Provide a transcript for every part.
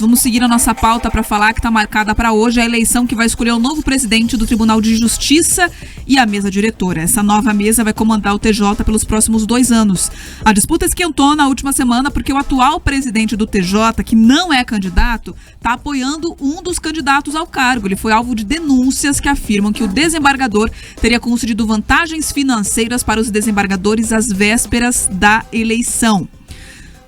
Vamos seguir a nossa pauta para falar que está marcada para hoje a eleição que vai escolher o novo presidente do Tribunal de Justiça e a mesa diretora. Essa nova mesa vai comandar o TJ pelos próximos 2 anos. A disputa esquentou na última semana porque o atual presidente do TJ, que não é candidato, está apoiando um dos candidatos ao cargo. Ele foi alvo de denúncias que afirmam que o desembargador teria concedido vantagens financeiras para os desembargadores às vésperas da eleição.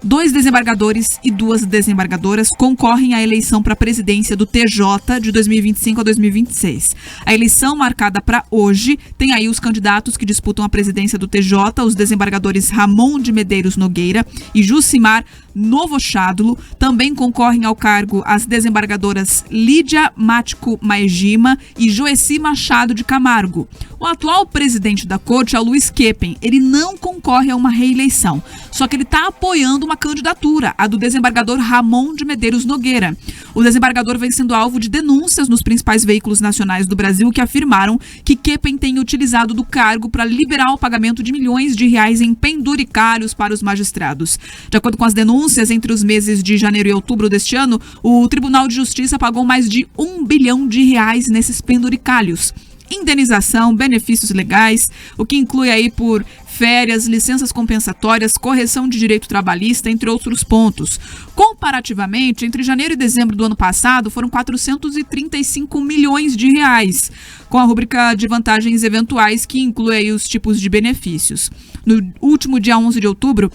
2 desembargadores e 2 desembargadoras concorrem à eleição para a presidência do TJ de 2025 a 2026. A eleição marcada para hoje tem aí os candidatos que disputam a presidência do TJ, os desembargadores Ramon de Medeiros Nogueira e Jucimar Novochádulo. Também concorrem ao cargo as desembargadoras Lídia Mático Maegima e Joeci Machado de Camargo. O atual presidente da corte é o Luiz Keppen. Ele não concorre a uma reeleição, só que ele está apoiando uma candidatura, a do desembargador Ramon de Medeiros Nogueira. O desembargador vem sendo alvo de denúncias nos principais veículos nacionais do Brasil que afirmaram que Keppen tem utilizado do cargo para liberar o pagamento de milhões de reais em penduricários para os magistrados. De acordo com as denúncias, entre os meses de janeiro e outubro deste ano, o Tribunal de Justiça pagou mais de R$1 bilhão nesses penduricários. Indenização, benefícios legais, o que inclui aí por férias, licenças compensatórias, correção de direito trabalhista, entre outros pontos. Comparativamente, entre janeiro e dezembro do ano passado, foram 435 milhões de reais, com a rúbrica de vantagens eventuais, que inclui aí os tipos de benefícios. No último dia 11 de outubro,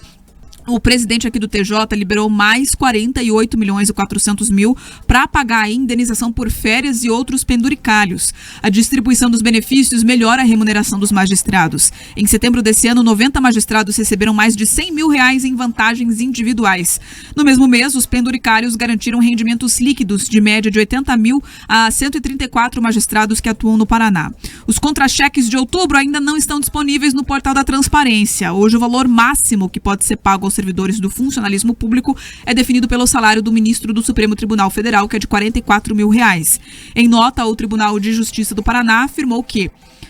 o presidente aqui do TJ liberou mais 48 milhões e 400 mil para pagar a indenização por férias e outros penduricalhos. A distribuição dos benefícios melhora a remuneração dos magistrados. Em setembro desse ano, 90 magistrados receberam mais de 100 mil reais em vantagens individuais. No mesmo mês, os penduricários garantiram rendimentos líquidos de média de 80 mil a 134 magistrados que atuam no Paraná. Os contra-cheques de outubro ainda não estão disponíveis no portal da Transparência. Hoje, o valor máximo que pode ser pago aos servidores do funcionalismo público é definido pelo salário do ministro do Supremo Tribunal Federal, que é de R$44 mil. Em nota, o Tribunal de Justiça do Paraná afirmou que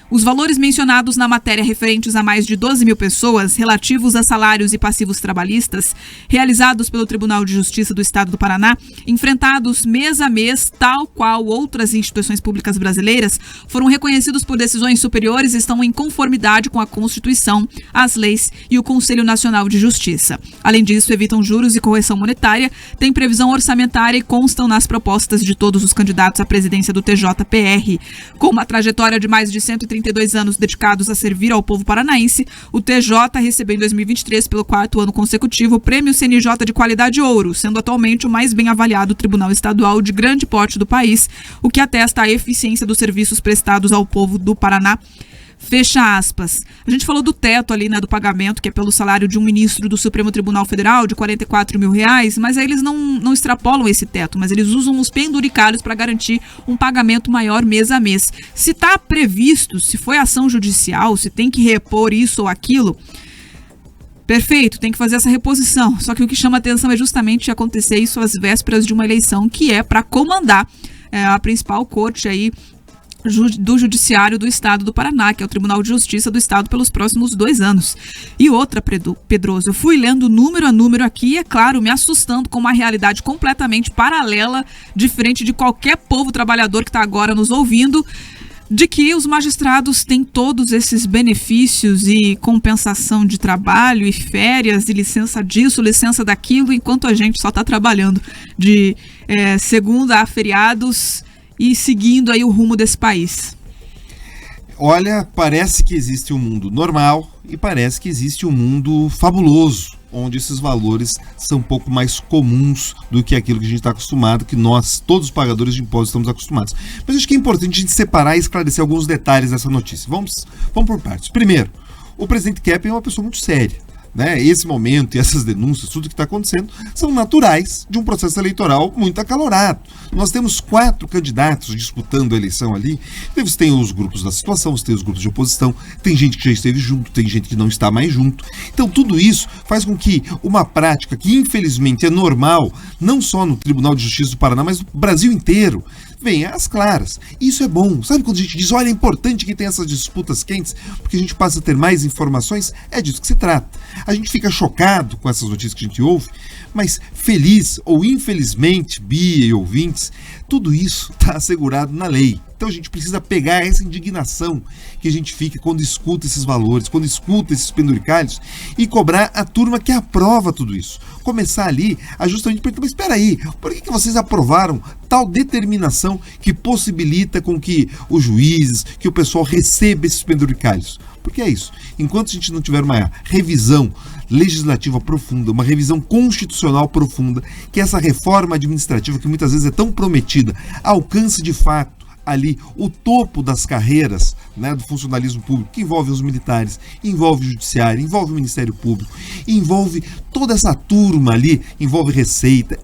os valores mencionados na matéria referentes a mais de 12 mil pessoas, relativos a salários e passivos trabalhistas, realizados pelo Tribunal de Justiça do Estado do Paraná, enfrentados mês a mês, tal qual outras instituições públicas brasileiras, foram reconhecidos por decisões superiores e estão em conformidade com a Constituição, as leis e o Conselho Nacional de Justiça. Além disso, evitam juros e correção monetária, têm previsão orçamentária e constam nas propostas de todos os candidatos à presidência do TJPR. Com uma trajetória de mais de 132 anos dedicados a servir ao povo paranaense, o TJ recebeu em 2023, pelo 4º ano consecutivo, o Prêmio CNJ de Qualidade Ouro, sendo atualmente o mais bem avaliado tribunal estadual de grande porte do país, o que atesta a eficiência dos serviços prestados ao povo do Paraná. Fecha aspas. A gente falou do teto ali, né, do pagamento, que é pelo salário de um ministro do Supremo Tribunal Federal, de R$44 mil, mas aí eles não extrapolam esse teto, mas eles usam os penduricários para garantir um pagamento maior mês a mês. Se está previsto, se foi ação judicial, se tem que repor isso ou aquilo, perfeito, tem que fazer essa reposição. Só que o que chama atenção é justamente acontecer isso às vésperas de uma eleição que é para comandar a principal corte aí do Judiciário do Estado do Paraná, que é o Tribunal de Justiça do Estado, pelos próximos 2 anos. E outra, Pedroso, eu fui lendo número a número aqui e, é claro, me assustando com uma realidade completamente paralela, diferente de qualquer povo trabalhador que está agora nos ouvindo, de que os magistrados têm todos esses benefícios e compensação de trabalho e férias e licença disso, licença daquilo, enquanto a gente só está trabalhando de segunda a feriados e seguindo aí o rumo desse país. Olha, parece que existe um mundo normal e parece que existe um mundo fabuloso, onde esses valores são um pouco mais comuns do que aquilo que a gente está acostumado, que nós, todos os pagadores de impostos, estamos acostumados. Mas acho que é importante a gente separar e esclarecer alguns detalhes dessa notícia. Vamos por partes. Primeiro, o presidente Keppen é uma pessoa muito séria. Esse momento e essas denúncias, tudo que está acontecendo, são naturais de um processo eleitoral muito acalorado. Nós temos 4 candidatos disputando a eleição ali. Você tem os grupos da situação, você tem os grupos de oposição, tem gente que já esteve junto, tem gente que não está mais junto. Então tudo isso faz com que uma prática que infelizmente é normal, não só no Tribunal de Justiça do Paraná, mas no Brasil inteiro, venha às claras. Isso é bom. Sabe quando a gente diz, olha, é importante que tenha essas disputas quentes, porque a gente passa a ter mais informações? É disso que se trata. A gente fica chocado com essas notícias que a gente ouve, mas feliz ou infelizmente, Bia e ouvintes, tudo isso está assegurado na lei. Então a gente precisa pegar essa indignação que a gente fica quando escuta esses valores, quando escuta esses penduricalhos e cobrar a turma que aprova tudo isso. Começar ali a justamente perguntar, mas espera aí, por que vocês aprovaram tal determinação que possibilita com que os juízes, que o pessoal receba esses penduricalhos? Porque é isso. Enquanto a gente não tiver uma revisão legislativa profunda, uma revisão constitucional profunda, que essa reforma administrativa que muitas vezes é tão prometida alcance de fato ali o topo das carreiras, né, do funcionalismo público, que envolve os militares, envolve o judiciário, envolve o Ministério Público, envolve toda essa turma ali, envolve Receita,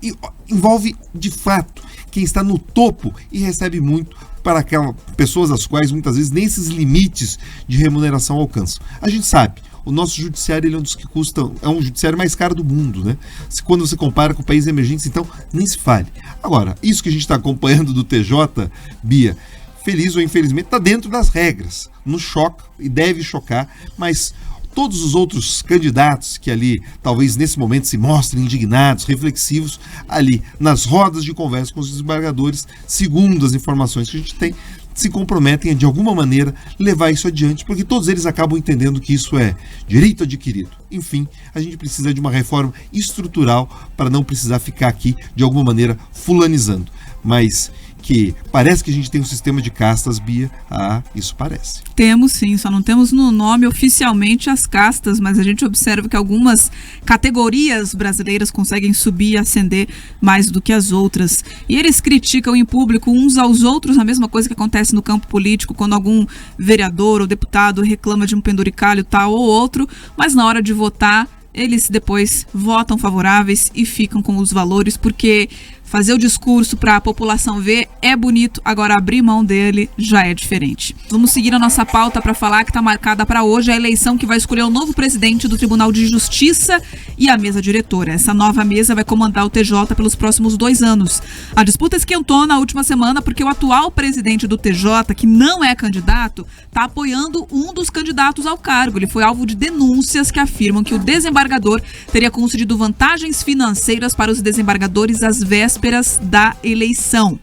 envolve de fato quem está no topo e recebe muito para aquelas pessoas as quais muitas vezes nem esses limites de remuneração alcançam. A gente sabe, o nosso judiciário ele é um dos que custam, é um judiciário mais caro do mundo, né? Quando você compara com países emergentes, então nem se fale. Agora, isso que a gente está acompanhando do TJ, Bia, feliz ou infelizmente, está dentro das regras. Nos choca e deve chocar, mas todos os outros candidatos que ali, talvez nesse momento, se mostrem indignados, reflexivos, ali nas rodas de conversa com os desembargadores, segundo as informações que a gente tem, se comprometem a, de alguma maneira, levar isso adiante, porque todos eles acabam entendendo que isso é direito adquirido. Enfim, a gente precisa de uma reforma estrutural para não precisar ficar aqui, de alguma maneira, fulanizando. Mas que parece que a gente tem um sistema de castas, Bia. Ah, isso parece. Temos sim, só não temos no nome oficialmente as castas, mas a gente observa que algumas categorias brasileiras conseguem subir e ascender mais do que as outras. E eles criticam em público uns aos outros, a mesma coisa que acontece no campo político, quando algum vereador ou deputado reclama de um penduricalho tal ou outro, mas na hora de votar, eles depois votam favoráveis e ficam com os valores, porque fazer o discurso para a população ver é bonito, agora abrir mão dele já é diferente. Vamos seguir a nossa pauta para falar que está marcada para hoje a eleição que vai escolher o novo presidente do Tribunal de Justiça e a mesa diretora. Essa nova mesa vai comandar o TJ pelos próximos 2 anos. A disputa esquentou na última semana porque o atual presidente do TJ, que não é candidato, está apoiando um dos candidatos ao cargo. Ele foi alvo de denúncias que afirmam que o desembargador teria concedido vantagens financeiras para os desembargadores às vésperas da eleição.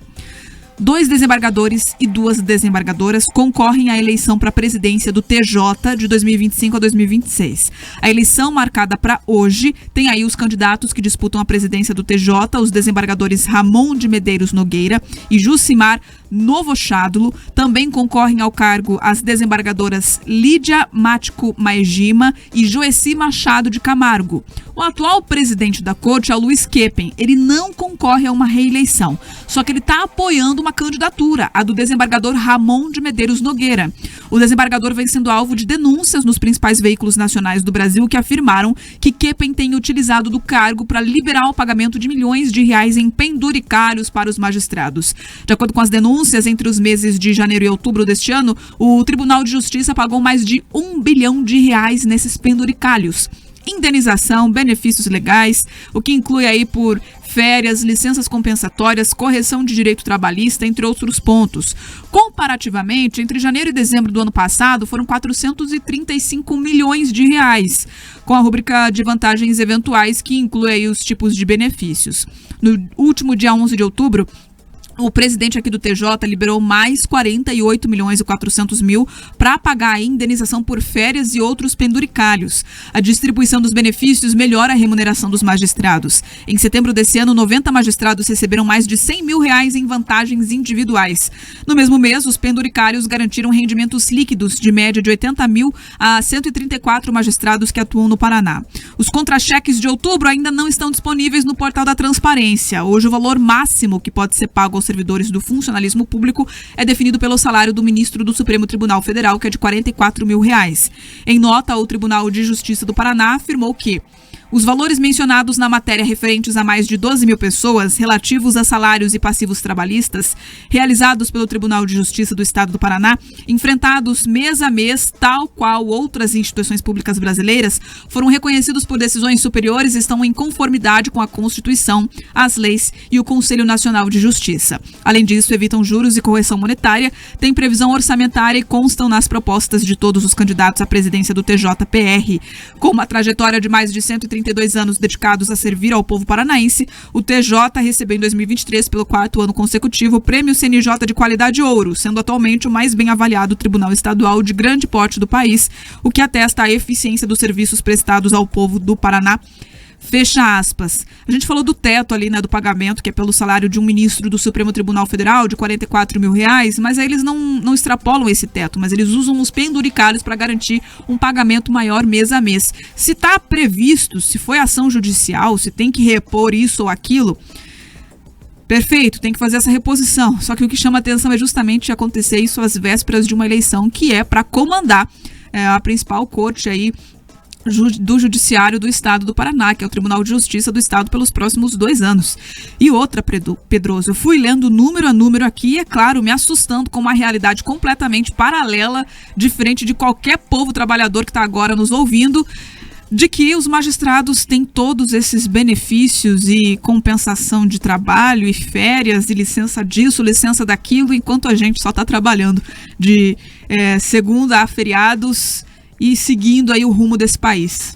2 desembargadores e 2 desembargadoras concorrem à eleição para a presidência do TJ de 2025 a 2026. A eleição marcada para hoje tem aí os candidatos que disputam a presidência do TJ, os desembargadores Ramon de Medeiros Nogueira e Jucimar Novochadulo. Também concorrem ao cargo as desembargadoras Lídia Mático Maegima e Joeci Machado de Camargo. O atual presidente da corte é o Luiz Keppen. Ele não concorre a uma reeleição, só que ele está apoiando uma candidatura, a do desembargador Ramon de Medeiros Nogueira. O desembargador vem sendo alvo de denúncias nos principais veículos nacionais do Brasil que afirmaram que Keppen tem utilizado do cargo para liberar o pagamento de milhões de reais em penduricalhos para os magistrados. De acordo com as denúncias, entre os meses de janeiro e outubro deste ano, o Tribunal de Justiça pagou mais de R$1 bilhão nesses penduricalhos. Indenização, benefícios legais, o que inclui aí por férias, licenças compensatórias, correção de direito trabalhista, entre outros pontos. Comparativamente, entre janeiro e dezembro do ano passado, foram 435 milhões de reais, com a rúbrica de vantagens eventuais, que inclui aí os tipos de benefícios. No último dia 11 de outubro, o presidente aqui do TJ liberou mais 48 milhões e 400 mil para pagar a indenização por férias e outros penduricalhos. A distribuição dos benefícios melhora a remuneração dos magistrados. Em setembro desse ano, 90 magistrados receberam mais de 100 mil reais em vantagens individuais. No mesmo mês, os penduricalhos garantiram rendimentos líquidos de média de 80 mil a 134 magistrados que atuam no Paraná. Os contra-cheques de outubro ainda não estão disponíveis no portal da Transparência. Hoje, o valor máximo que pode ser pago aos servidores do funcionalismo público é definido pelo salário do ministro do Supremo Tribunal Federal, que é de R$44 mil. Em nota, o Tribunal de Justiça do Paraná afirmou que Os valores mencionados na matéria referentes a mais de 12 mil pessoas, relativos a salários e passivos trabalhistas, realizados pelo Tribunal de Justiça do Estado do Paraná, enfrentados mês a mês, tal qual outras instituições públicas brasileiras, foram reconhecidos por decisões superiores e estão em conformidade com a Constituição, as leis e o Conselho Nacional de Justiça. Além disso, evitam juros e correção monetária, têm previsão orçamentária e constam nas propostas de todos os candidatos à presidência do TJPR. Com uma trajetória de mais de 132 anos dedicados a servir ao povo paranaense, o TJ recebeu em 2023, pelo 4º ano consecutivo, o Prêmio CNJ de Qualidade Ouro, sendo atualmente o mais bem avaliado tribunal estadual de grande porte do país, o que atesta a eficiência dos serviços prestados ao povo do Paraná. Fecha aspas. A gente falou do teto ali, né, do pagamento, que é pelo salário de um ministro do Supremo Tribunal Federal, de R$44 mil, mas aí eles não extrapolam esse teto, mas eles usam os penduricalhos para garantir um pagamento maior mês a mês. Se está previsto, se foi ação judicial, se tem que repor isso ou aquilo, perfeito, tem que fazer essa reposição. Só que o que chama atenção é justamente acontecer isso às vésperas de uma eleição que é para comandar a principal corte aí do Judiciário do Estado do Paraná, que é o Tribunal de Justiça do Estado, pelos próximos 2 anos. E outra, Pedroso, eu fui lendo número a número aqui e, é claro, me assustando com uma realidade completamente paralela, diferente de qualquer povo trabalhador que está agora nos ouvindo, de que os magistrados têm todos esses benefícios e compensação de trabalho e férias e licença disso, licença daquilo, enquanto a gente só está trabalhando de segunda a feriados e seguindo aí o rumo desse país.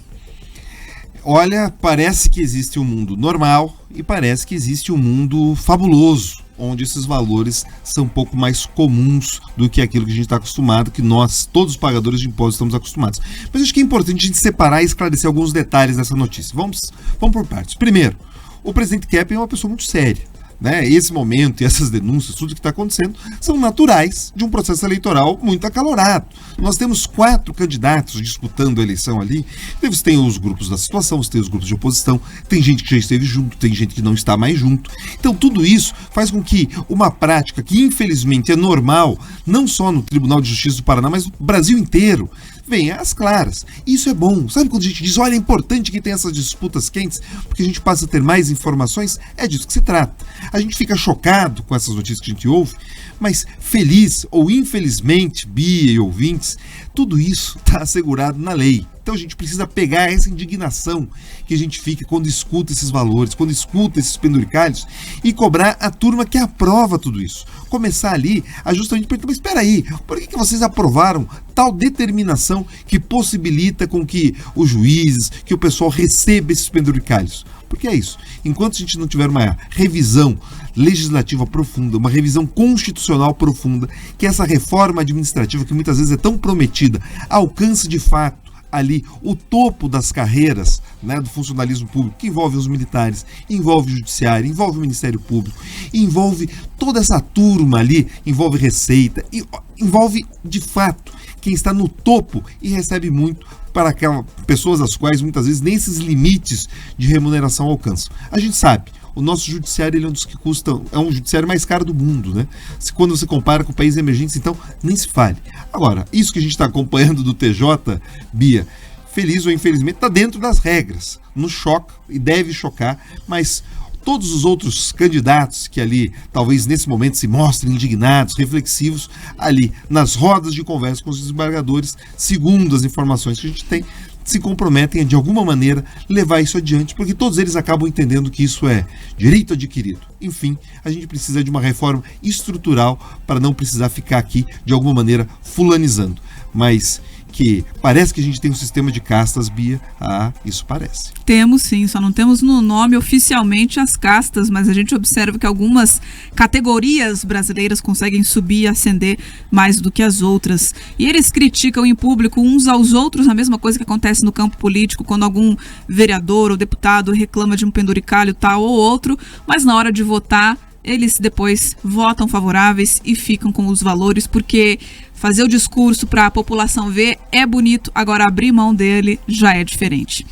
Olha, parece que existe um mundo normal e parece que existe um mundo fabuloso, onde esses valores são um pouco mais comuns do que aquilo que a gente está acostumado, que nós, todos os pagadores de impostos, estamos acostumados. Mas acho que é importante a gente separar e esclarecer alguns detalhes dessa notícia. Vamos por partes. Primeiro, o presidente Keppen é uma pessoa muito séria. Né? Esse momento e essas denúncias, tudo que está acontecendo, são naturais de um processo eleitoral muito acalorado. Nós temos 4 candidatos disputando a eleição ali. Você tem os grupos da situação, você tem os grupos de oposição, tem gente que já esteve junto, tem gente que não está mais junto. Então tudo isso faz com que uma prática que infelizmente é normal, não só no Tribunal de Justiça do Paraná, mas no Brasil inteiro, venha às claras. Isso é bom. Sabe quando a gente diz, olha, é importante que tenha essas disputas quentes, porque a gente passa a ter mais informações? É disso que se trata. A gente fica chocado com essas notícias que a gente ouve, mas feliz ou infelizmente, Bia e ouvintes, tudo isso está assegurado na lei. Então a gente precisa pegar essa indignação que a gente fica quando escuta esses valores, quando escuta esses penduricalhos e cobrar a turma que aprova tudo isso. Começar ali a justamente perguntar, mas espera aí, por que vocês aprovaram tal determinação que possibilita com que os juízes, que o pessoal receba esses penduricalhos? Porque é isso. Enquanto a gente não tiver uma revisão legislativa profunda, uma revisão constitucional profunda, que essa reforma administrativa que muitas vezes é tão prometida alcance de fato ali o topo das carreiras, né, do funcionalismo público, que envolve os militares, envolve o judiciário, envolve o Ministério Público, envolve toda essa turma ali, envolve Receita, envolve de fato quem está no topo e recebe muito para aquelas pessoas as quais muitas vezes nem esses limites de remuneração alcançam. A gente sabe, o nosso judiciário ele é um dos que custam, é um judiciário mais caro do mundo, né? Quando você compara com países emergentes, então nem se fale. Agora, isso que a gente está acompanhando do TJ, Bia, feliz ou infelizmente, está dentro das regras. Nos choca e deve chocar, mas todos os outros candidatos que ali, talvez nesse momento, se mostrem indignados, reflexivos, ali nas rodas de conversa com os desembargadores, segundo as informações que a gente tem, se comprometem a, de alguma maneira, levar isso adiante, porque todos eles acabam entendendo que isso é direito adquirido. Enfim, a gente precisa de uma reforma estrutural para não precisar ficar aqui, de alguma maneira, fulanizando. Mas que parece que a gente tem um sistema de castas, Bia. Ah, isso parece. Temos sim, só não temos no nome oficialmente as castas, mas a gente observa que algumas categorias brasileiras conseguem subir e ascender mais do que as outras. E eles criticam em público uns aos outros, a mesma coisa que acontece no campo político, quando algum vereador ou deputado reclama de um penduricalho tal ou outro, mas na hora de votar, eles depois votam favoráveis e ficam com os valores, porque fazer o discurso para a população ver é bonito, agora abrir mão dele já é diferente.